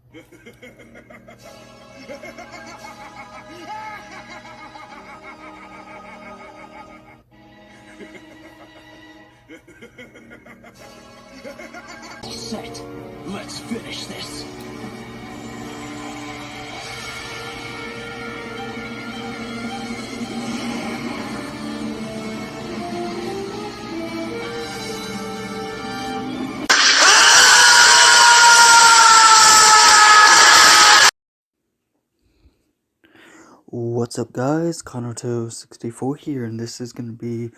Set. Let's finish this. What's up guys, Konoto64 here, and this is going to be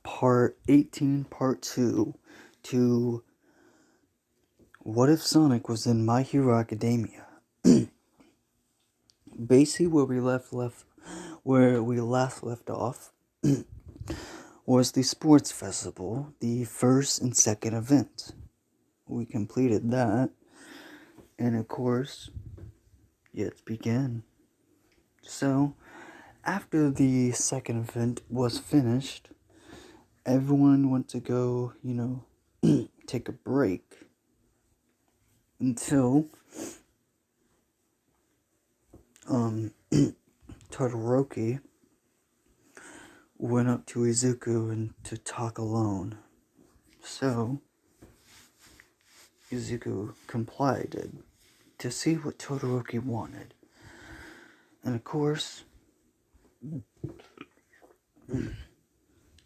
part 18, part 2, to What If Sonic Was in My Hero Academia. Basically where we last left off was the sports festival, the first and second event. We completed that, and of course, let's begin. So, after the second event was finished, everyone went to go, take a break until Todoroki went up to Izuku and to talk alone. So Izuku complied to see what Todoroki wanted. And of course,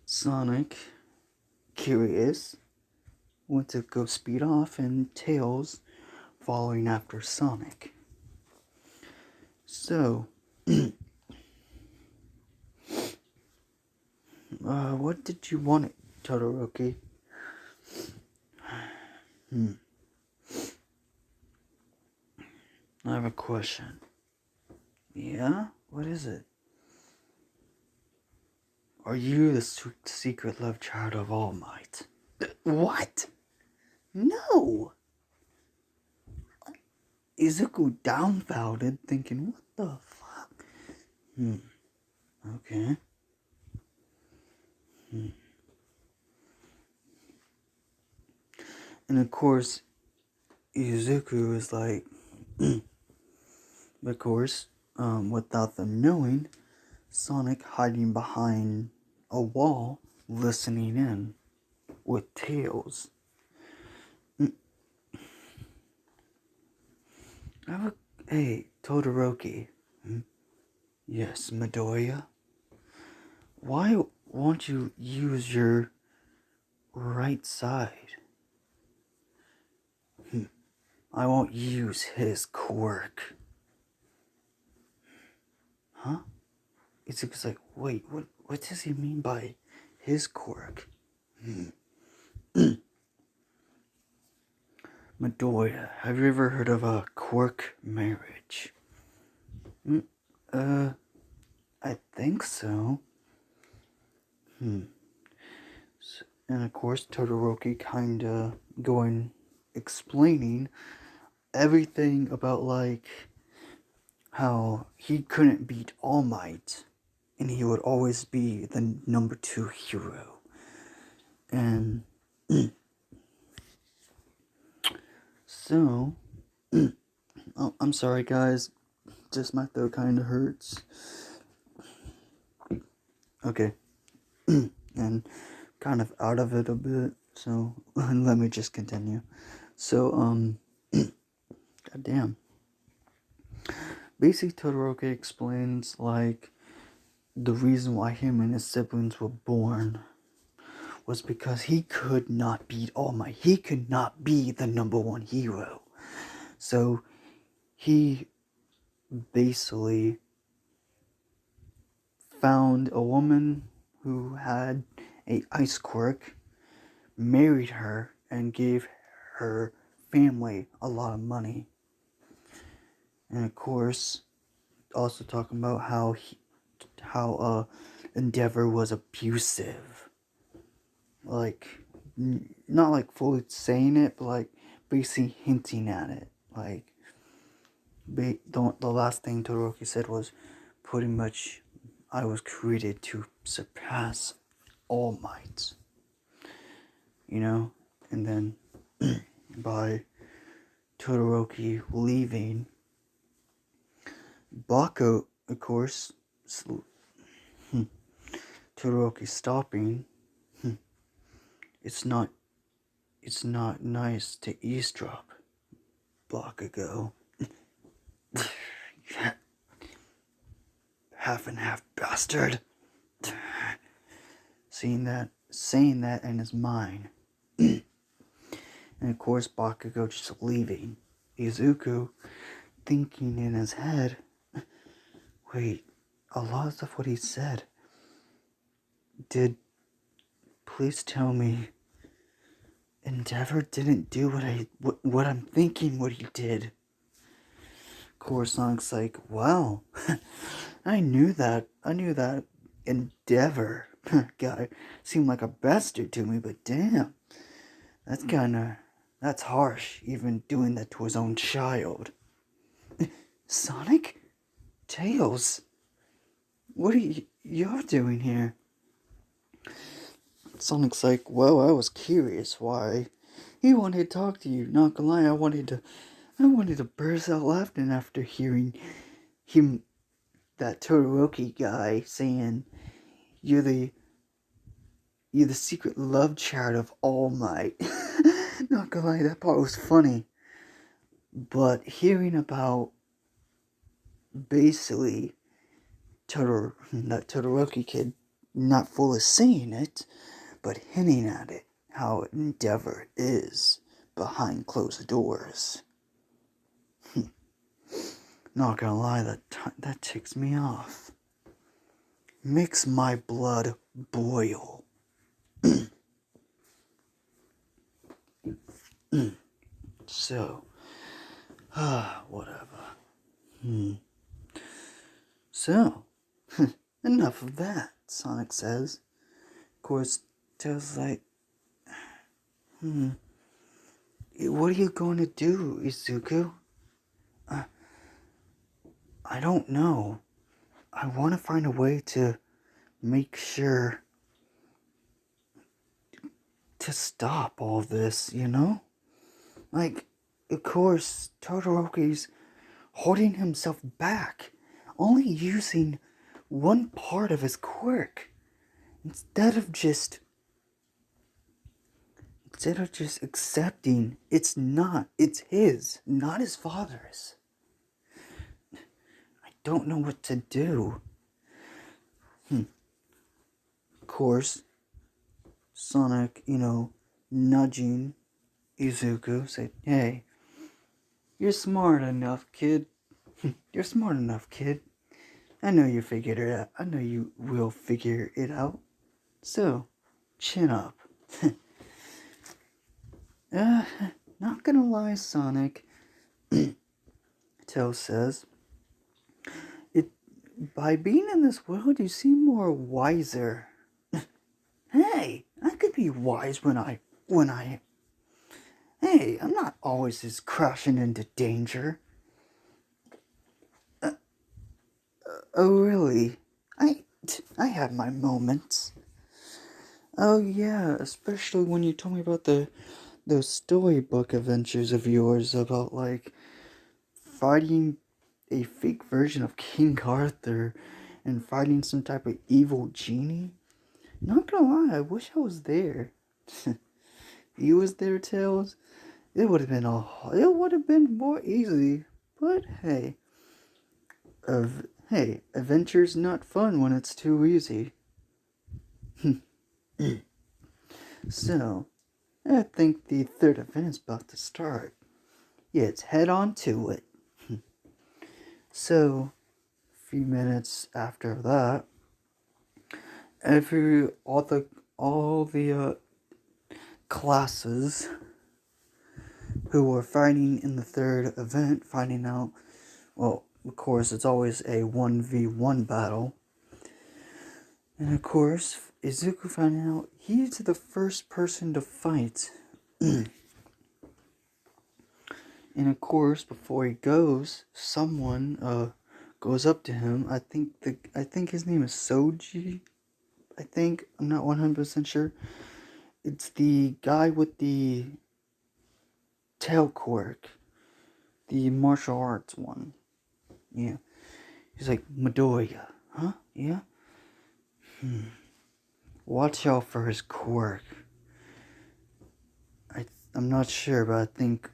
Sonic, curious, went to go speed off, and Tails following after Sonic. So, what did you want, Todoroki? I have a question. Yeah? What is it? Are you the secret love child of All Might? What? No! Izuku dumbfounded, thinking, what the fuck? Okay. And of course, Izuku is like, of course, without them knowing, Sonic hiding behind a wall, listening in with Tails. Hey, Todoroki. Yes, Midoriya. Why won't you use your right side? I won't use his quirk. Huh? It's like, wait, what does he mean by his quirk? Midoriya, have you ever heard of a quirk marriage? I think so. And of course, Todoroki kinda explaining everything about, like, how he couldn't beat All Might, and he would always be the number 2 hero. And so, oh, I'm sorry guys, just my throat kinda hurts. Okay, and kind of out of it a bit, so let me just continue. So, goddamn. Basically, Todoroki explains, like, the reason why him and his siblings were born was because he could not beat All Might. He could not be the number 1 hero. So, he basically found a woman who had a ice quirk, married her, and gave her family a lot of money. And of course, also talking about how Endeavor was abusive. Like, not like fully saying it, but like basically hinting at it. Like, the last thing Todoroki said was pretty much, I was created to surpass All Might. And then by Todoroki leaving, Bako, of course, Todoroki stopping. It's not nice to eavesdrop, Bakugo. Half and half bastard. Saying that in his mind. And of course, Bakugo just leaving. Izuku thinking in his head, wait, a lot of stuff what he said. Please tell me Endeavor didn't do what I'm thinking what he did. Of course, Sonic's like, wow, I knew that Endeavor guy seemed like a bastard to me, but damn, that's harsh, even doing that to his own child. Sonic? Tails? What are you're doing here? Sonic's like, well, I was curious why. He wanted to talk to you, not gonna lie, I wanted to burst out laughing after hearing that Todoroki guy saying, you're the secret love child of All Might. Not gonna lie, that part was funny. But hearing about basically that Todoroki kid not fully saying it, but hinting at it, how Endeavor is behind closed doors. Not gonna lie, that ticks me off. Makes my blood boil. So, whatever. So, enough of that, Sonic says. Of course, Tails like, what are you going to do, Izuku? I don't know. I want to find a way to make sure to stop all this, you know? Like, of course, Todoroki's holding himself back, only using one part of his quirk, instead of just accepting it's his, not his father's. I don't know what to do. Of course, Sonic, nudging Izuku, said, hey, you're smart enough, kid. You're smart enough, kid. I know you figured it out. I know you will figure it out. So, chin up. Not gonna lie, Sonic. Tails says, by being in this world, you seem more wiser. Hey, I could be wise when I... Hey, I'm not always just crashing into danger. Oh, really? I have my moments. Oh, yeah, especially when you told me about those storybook adventures of yours about, like, fighting a fake version of King Arthur and fighting some type of evil genie. Not gonna lie, I wish I was there. You was there, Tails? It would have been more easy. But hey, adventure's not fun when it's too easy. So, I think the third event is about to start. Yeah, let's head on to it. So, a few minutes after that, all the classes who were fighting in the third event, finding out, well, of course, it's always a 1v1 battle. And of course, Izuku finding out he's the first person to fight. And of course, before he goes, someone goes up to him. I think his name is Soji. I'm not 100% sure. It's the guy with the tail quirk. The martial arts one. Yeah. He's like, Midoriya. Huh? Yeah? Watch out for his quirk. I'm not sure, but I think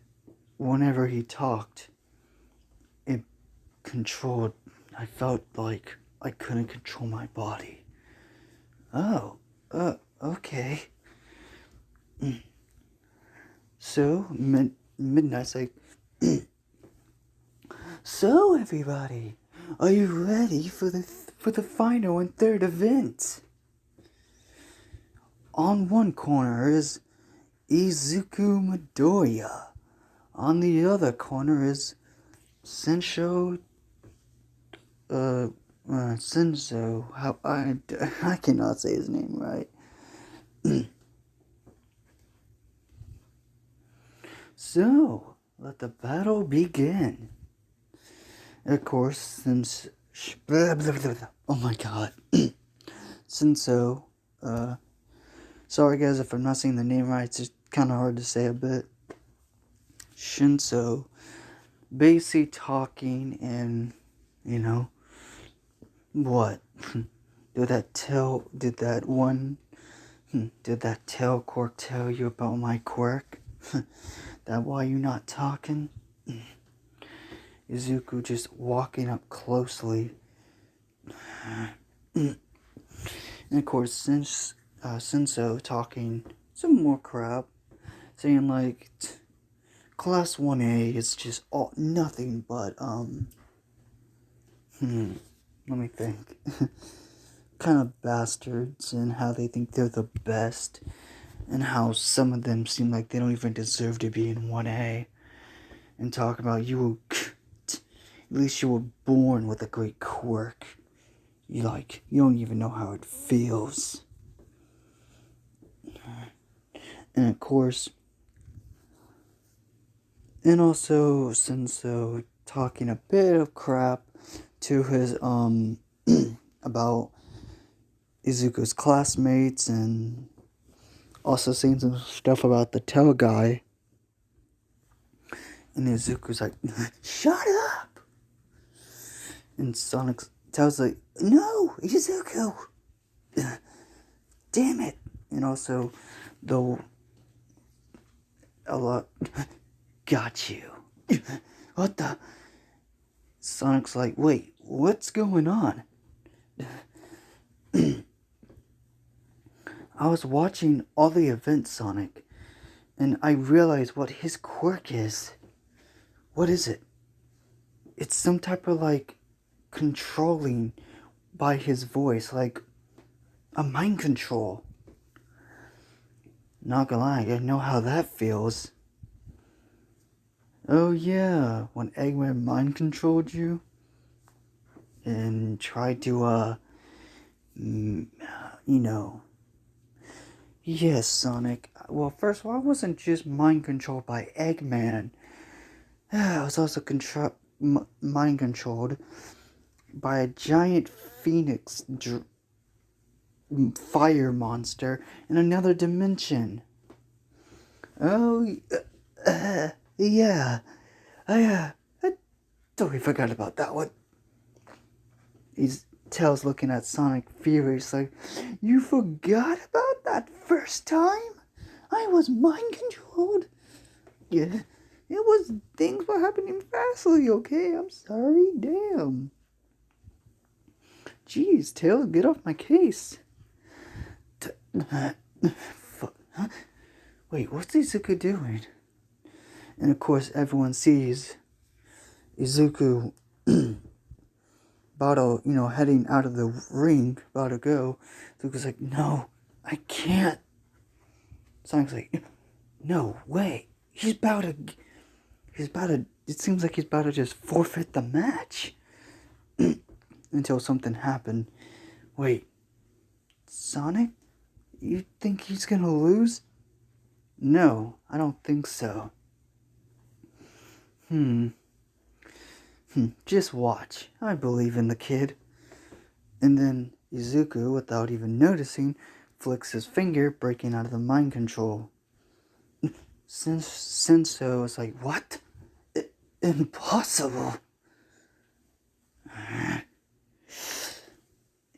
whenever he talked, it controlled. I felt like I couldn't control my body. Oh, okay. So, Midnight's like, so everybody, are you ready for the final and third event? On one corner is Izuku Midoriya. On the other corner is Shinso, Shinso. How I cannot say his name right. So, let the battle begin. Of course, since oh my god, Shinso. Sorry guys if I'm not saying the name right. It's just kind of hard to say a bit. Shinso, basically talking and what? Did that tail quirk tell you about my quirk? That why you not talking? Izuku just walking up closely. And of course, Shinso talking some more crap. Saying like, Class 1A is just nothing but, let me think. Kind of bastards and how they think they're the best. And how some of them seem like they don't even deserve to be in 1A. And talk about at least you were born with a great quirk. You don't even know how it feels. And of course, and also Shinso talking a bit of crap to his, about Izuku's classmates and also saying some stuff about the tail guy. And Izuku's like, shut up! And Sonic tells like, no, Izuku! Damn it! And also, a lot, got you. What the? Sonic's like, wait, what's going on? I was watching all the events, Sonic, and I realized what his quirk is. What is it? It's some type of controlling by his voice, like a mind control. Not gonna lie, I know how that feels. Oh yeah, when Eggman mind controlled you and tried to, Yes, Sonic. Well, first of all, I wasn't just mind controlled by Eggman. I was also mind controlled by a giant phoenix fire monster in another dimension. Oh, yeah. I totally forgot about that one. Tails looking at Sonic furious like, you forgot about that first time? I was mind controlled. Yeah, things were happening fastly, okay? I'm sorry, damn. Jeez, Tails, get off my case. Wait, what's Izuku doing? And of course, everyone sees Izuku about to, heading out of the ring, about to go. Izuku's like, no, I can't. Sonic's like, no way. It seems like he's about to just forfeit the match. Until something happened. Wait, Sonic? You think he's gonna lose? No, I don't think so. Just watch. I believe in the kid. And then Izuku, without even noticing, flicks his finger, breaking out of the mind control. Shinso is like, what? impossible.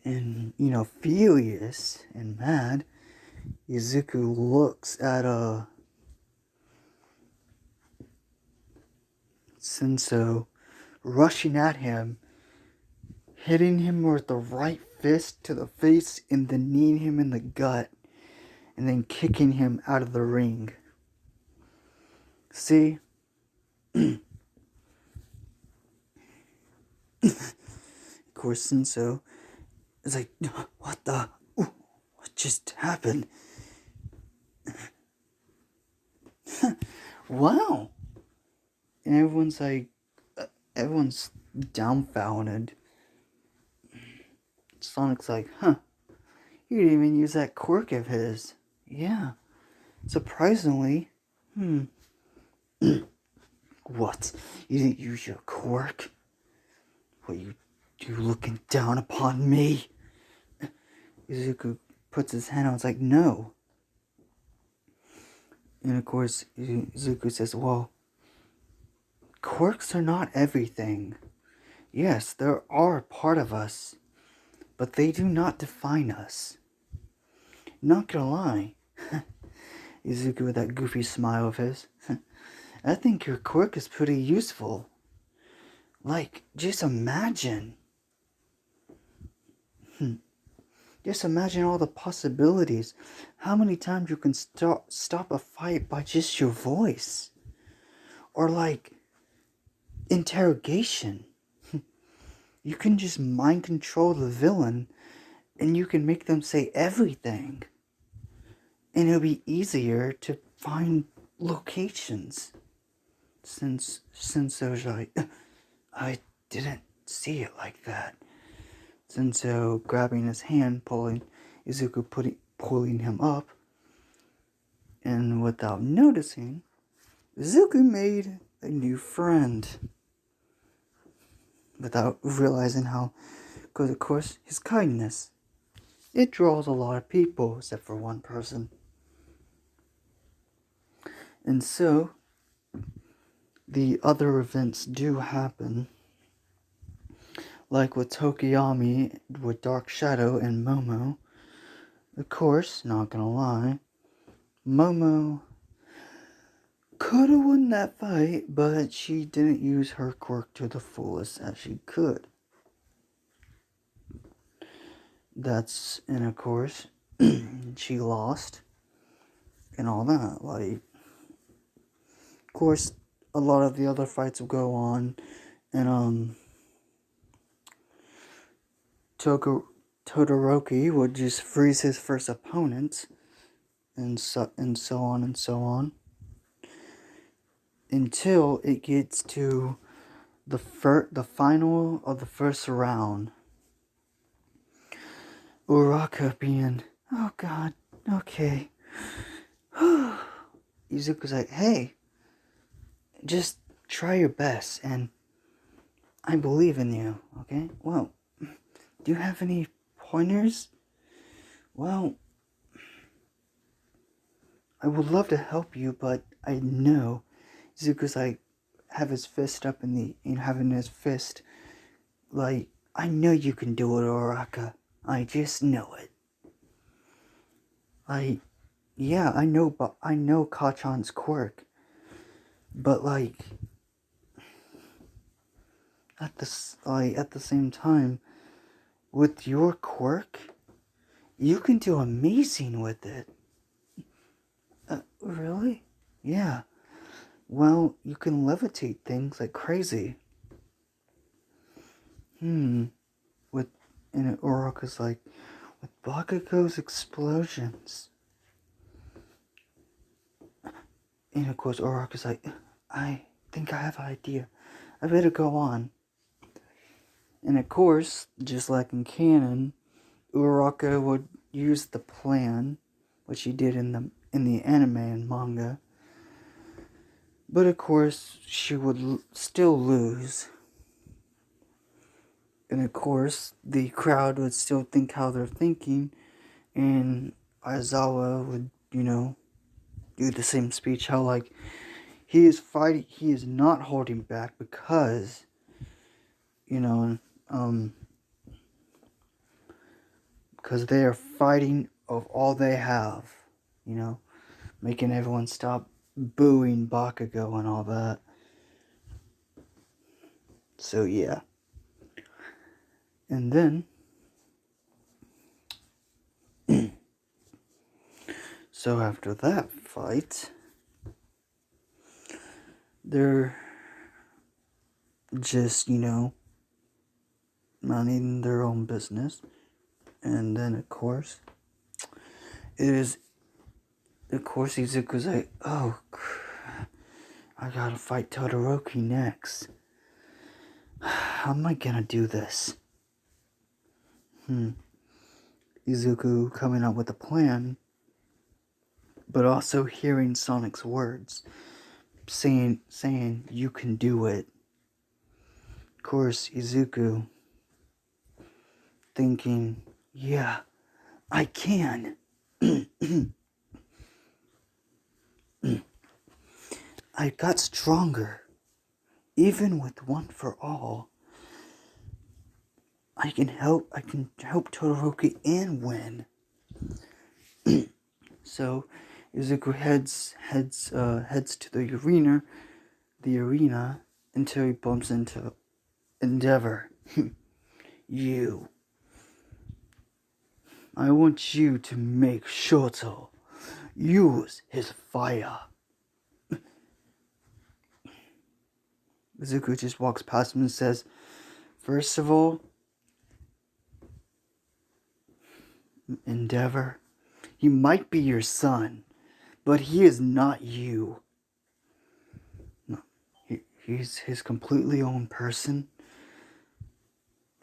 And, furious and mad, Izuku looks at Shinso rushing at him, hitting him with the right fist to the face and then kneeing him in the gut and then kicking him out of the ring. See? Of course, Shinso is like, what just happened? Wow. And everyone's dumbfounded. Sonic's like, you didn't even use that quirk of his. Yeah. Surprisingly. What? You didn't use your quirk? What, you looking down upon me? Izuku puts his hand out and is like, no. And of course, Izuku says, well, quirks are not everything. Yes, they are a part of us, but they do not define us. Not gonna lie. Izuku with that goofy smile of his. I think your quirk is pretty useful. Like, just imagine. Just imagine all the possibilities. How many times you can stop a fight by just your voice. Or like, interrogation. You can just mind control the villain and you can make them say everything. And it'll be easier to find locations. Since like, I didn't see it like that. Shinso grabbing his hand, Izuku pulling him up. And without noticing, Izuku made a new friend. Without realizing how, because of course, his kindness. It draws a lot of people, except for one person. And so, the other events do happen. Like with Tokiyami, with Dark Shadow and Momo. Of course, not gonna lie, Momo could have won that fight, but she didn't use her quirk to the fullest as she could. And of course, she lost. And all that, like, of course, a lot of the other fights will go on, and Todoroki would just freeze his first opponent, and so on and so on, until it gets to the final of the first round. Uraka being, oh god, okay. Izuku's like, hey, just try your best, and I believe in you, okay? Well, do you have any pointers? Well, I would love to help you, but I know. Izuku's like, have his fist up and having his fist, like, I know you can do it, Uraka. I just know it. Like, yeah, I know Kachan's quirk. But like, at the same time, with your quirk, you can do amazing with it. Really? Yeah. Well, you can levitate things like crazy. And Uraka's like, with Bakugo's explosions. And of course, Uraka's like, I think I have an idea. I better go on. And of course, just like in canon, Uraka would use the plan, which he did in the anime and manga. But of course, she would still lose. And of course, the crowd would still think how they're thinking, and Aizawa would, do the same speech, how like, He is fighting. He is not holding back because, because they are fighting of all they have, making everyone stop booing Bakugo and all that. So yeah. And then, so after that fight, they're just, minding their own business. And then, of course, Izuku's like, oh, I gotta fight Todoroki next. How am I gonna do this? Izuku coming up with a plan, but also hearing Sonic's words, saying, you can do it. Of course, Izuku thinking, yeah, I can. I got stronger. Even with one for all, I can help Todoroki and win. So Izuku heads to the arena until he bumps into Endeavor. I want you to make Shoto use his fire. Izuku just walks past him and says, first of all, Endeavor, he might be your son, but he is not you. No, he's his completely own person.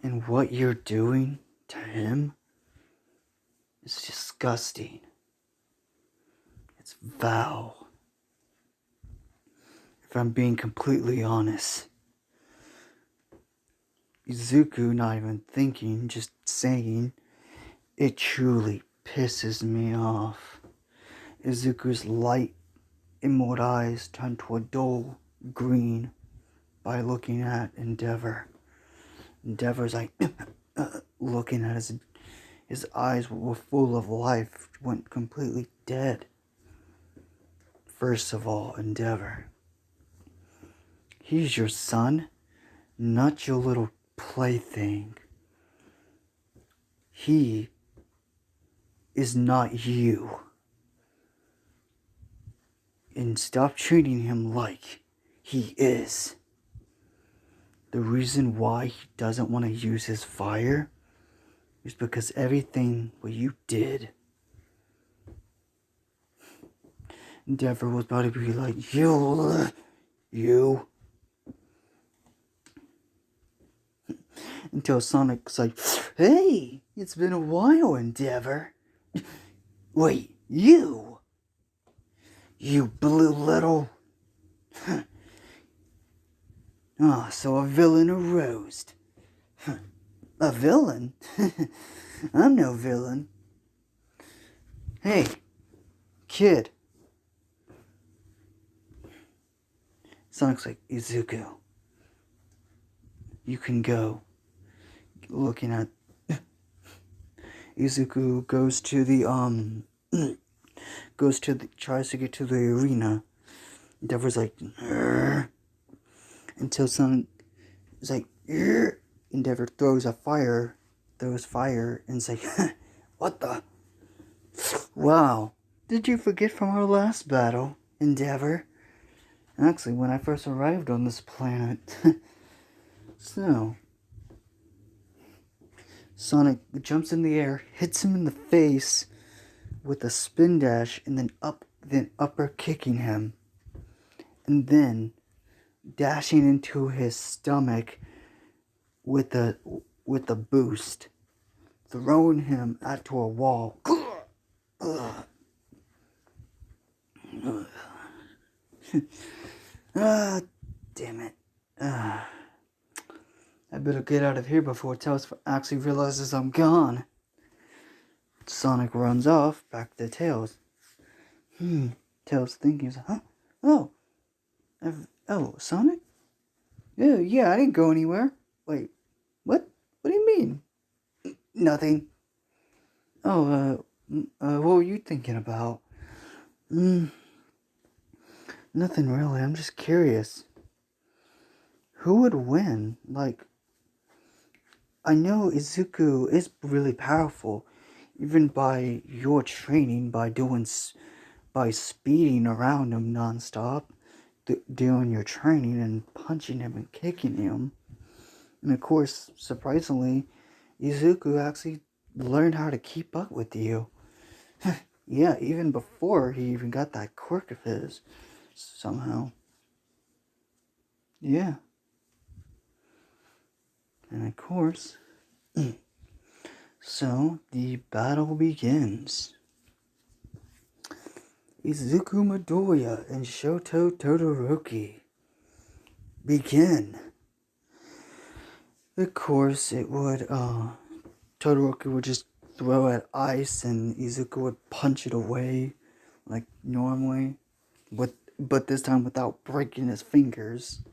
And what you're doing to him is disgusting. It's vile. If I'm being completely honest. Izuku, not even thinking, just saying, it truly pisses me off. Izuku's light, emerald eyes turn to a dull green by looking at Endeavor. Endeavor's like, looking at his eyes were full of life, went completely dead. First of all, Endeavor, he's your son, not your little plaything. He is not you. And stop treating him like he is. The reason why he doesn't want to use his fire is because everything what you did. Endeavor was about to be like, you. Until Sonic's like, hey, it's been a while, Endeavor. Wait, you blue little... so a villain arose. A villain? I'm no villain. Hey, kid. Sonic's like, Izuku, you can go. Looking at... Izuku goes to the, tries to get to the arena. Endeavor's like, Urgh. Until Sonic is like, Urgh. Endeavor throws fire, and it's like, what the? Wow, did you forget from our last battle, Endeavor? Actually, when I first arrived on this planet. So, Sonic jumps in the air, hits him in the face with a spin dash, and then upper kicking him. And then dashing into his stomach with a boost, throwing him to a wall. Damn it. I better get out of here before Tails actually realizes I'm gone. Sonic runs off back to Tails. Tails thinking, huh? Oh, Oh, Sonic? Yeah, I didn't go anywhere. Wait, what? What do you mean? Nothing. Oh, what were you thinking about? Nothing really. I'm just curious. Who would win? Like, I know Izuku is really powerful, even by your training, by speeding around him nonstop, doing your training and punching him and kicking him. And of course, surprisingly, Izuku actually learned how to keep up with you. Yeah, even before he even got that quirk of his, somehow. Yeah. And of course, so the battle begins. Izuku Midoriya and Shoto Todoroki begin. Of course, it would, Todoroki would just throw at ice and Izuku would punch it away like normally, but this time without breaking his fingers.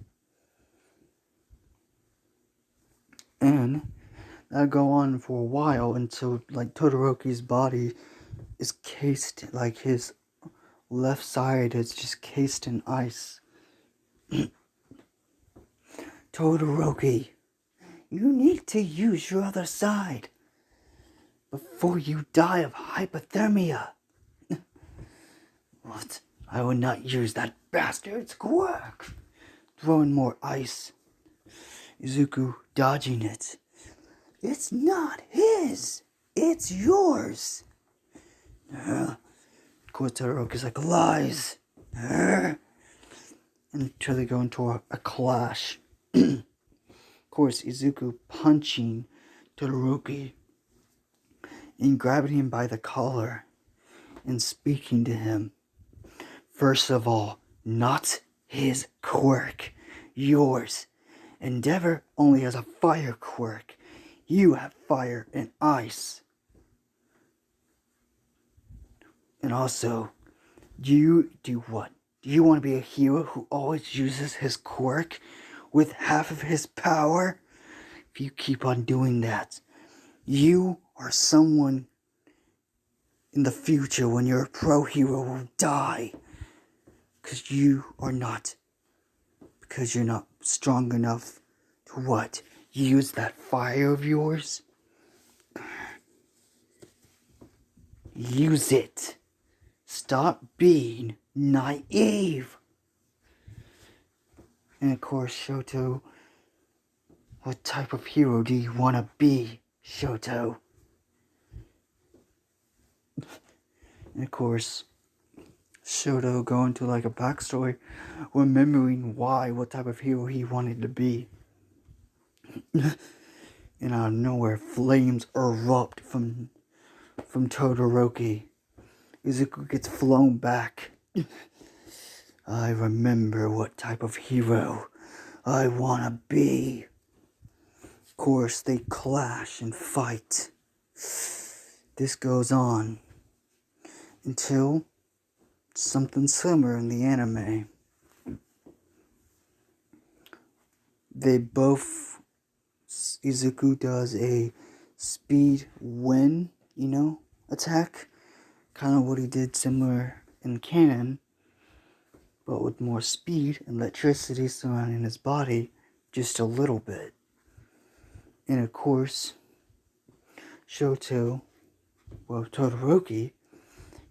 And that'd go on for a while until like Todoroki's body is cased, like his left side is just cased in ice. Todoroki, you need to use your other side before you die of hypothermia. What? I will not use that bastard's quirk. Throwing more ice. Izuku dodging it. It's not his. It's yours. Of course, Todoroki's like, lies. And until they go into a clash. Of course, Izuku punching Todoroki and grabbing him by the collar and speaking to him. First of all, not his quirk, yours. Endeavor only has a fire quirk. You have fire and ice. And also, do you do what? Do you want to be a hero who always uses his quirk with half of his power? If you keep on doing that, you are someone in the future when you're a pro hero will die. Because you're not strong enough to what? Use that fire of yours? Use it. Stop being naive. And of course, Shoto, what type of hero do you want to be, Shoto? And of course, Shoto going to like a backstory, remembering what type of hero he wanted to be. And out of nowhere, flames erupt from Todoroki. Izuku gets flown back. I remember what type of hero I wanna be. Of course, they clash and fight. This goes on until something similar in the anime. Izuku does a speed win, attack. Kind of what he did similar in canon, but with more speed and electricity surrounding his body just a little bit. And of course, Todoroki,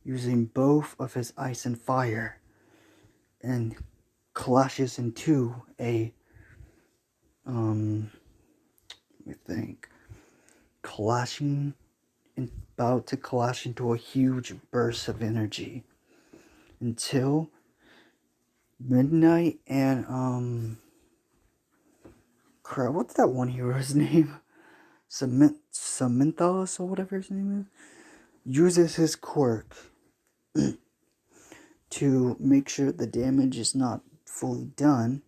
using both of his ice and fire, and clashes into about to clash into a huge burst of energy until Midnight and what's that one hero's name? Cementhos or whatever his name is, uses his quirk to make sure the damage is not fully done.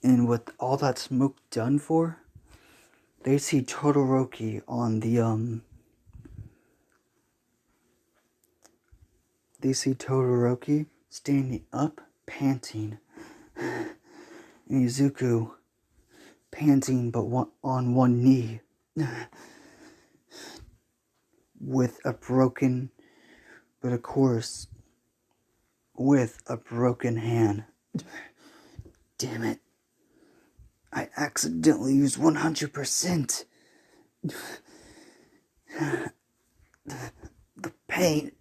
And with all that smoke done for, they see Todoroki on they see Todoroki standing up, panting, and Izuku panting but on one knee, with a broken, but of course, with a broken hand. Damn it. I accidentally used 100%. The pain.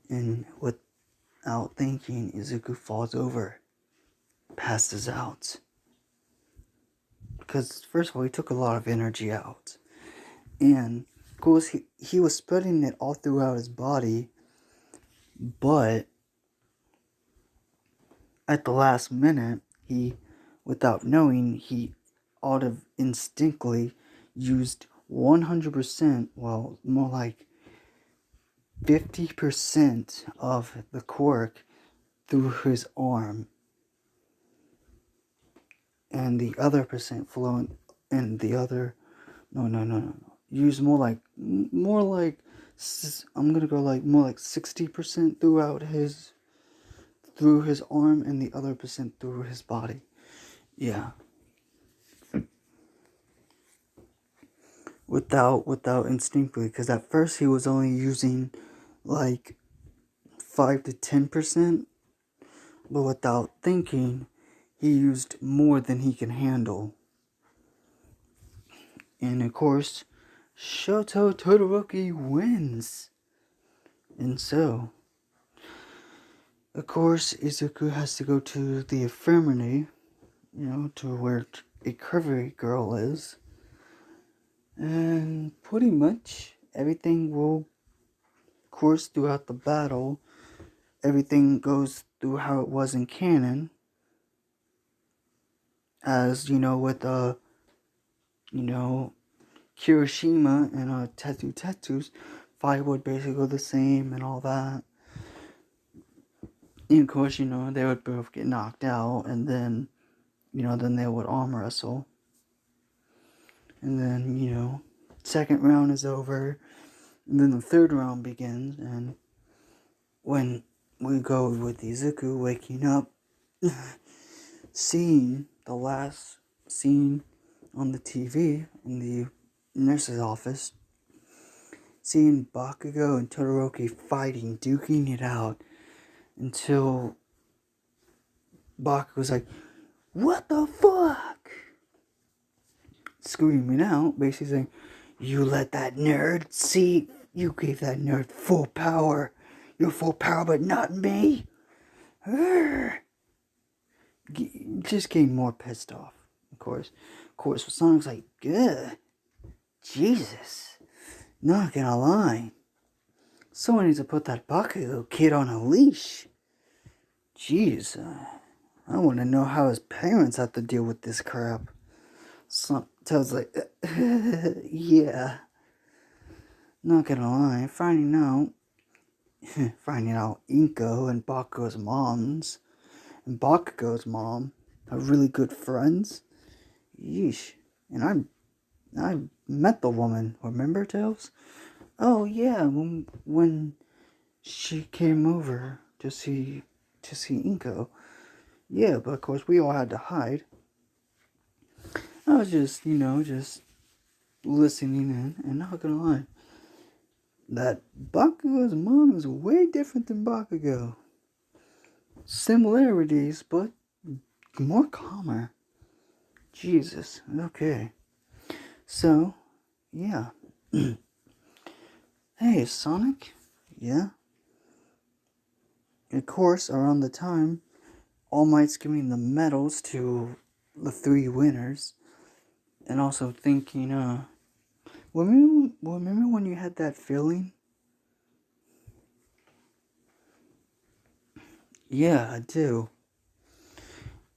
And without thinking, Izuku falls over, passes out. Because, first of all, he took a lot of energy out. And, of course, he was spreading it all throughout his body. But, at the last minute, without knowing, he out of instinctively used 100%, well, more like 50% of the quirk through his arm. And the other percent flowing, and the other, no. Use more like, I'm gonna go like more like 60% through his arm, and the other percent through his body. Yeah. Without instinctively, because at first he was only using like 5 to 10%, but without thinking, he used more than he can handle. And of course, Shoto Todoroki wins. And so, of course, Izuku has to go to the infirmary, to where a curvy girl is. And pretty much everything will, of course, throughout the battle, everything goes through how it was in canon. As, with, Kirishima and Tetsu's fight would basically go the same and all that. And of course, they would both get knocked out, and then, then they would arm wrestle. And then, second round is over, and then the third round begins, and when we go with Izuku waking up, seeing the last scene on the TV in the nurse's office, seeing Bakugo and Todoroki fighting, duking it out, until Bakugo's like, "What the fuck?" Screaming out, basically saying, "You let that nerd see, you gave that nerd full power. Your full power, but not me." Just getting more pissed off, of course. Sonic's like, "Good. Jesus. Not gonna lie. Someone needs to put that Bakugo kid on a leash. Jeez, I want to know how his parents have to deal with this crap." So tells like, yeah. Not gonna lie, finding out Inko and Bakugo's mom are really good friends. Yeesh. And I met the woman, remember, Tails? Oh yeah, when she came over to see Inko. Yeah, but of course we all had to hide. I was just listening in, and not gonna lie, that Bakugo's mom is way different than Bakugo. Similarities, but more calmer. Jesus, okay. So, yeah. Hey, Sonic? Yeah? Of course, around the time, All Might's giving the medals to the 3 winners. And also thinking, remember when you had that feeling? Yeah, I do.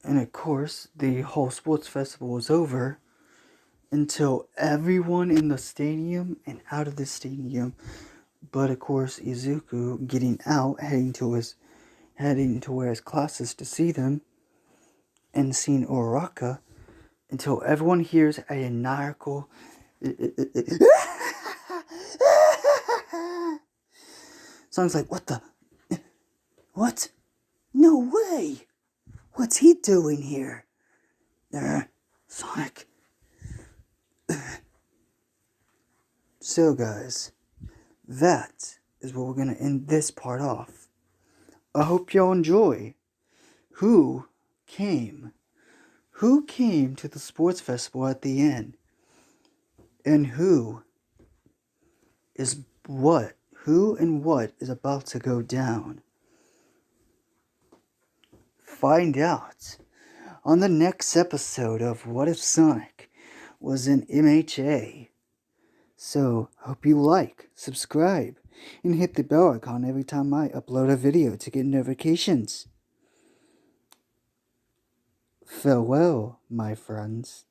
And of course, the whole sports festival was over until everyone in the stadium and out of the stadium, but of course Izuku getting out, heading to where his class is to see them, and seeing Uraraka, until everyone hears a maniacal Sonic's like, what the? What? No way! What's he doing here? Sonic. So guys, that is what we're going to end this part off. I hope y'all enjoy. Who came to the sports festival at the end? And who and what is about to go down? Find out on the next episode of What If Sonic Was in MHA. So, hope you like, subscribe, and hit the bell icon every time I upload a video to get notifications. Farewell, my friends.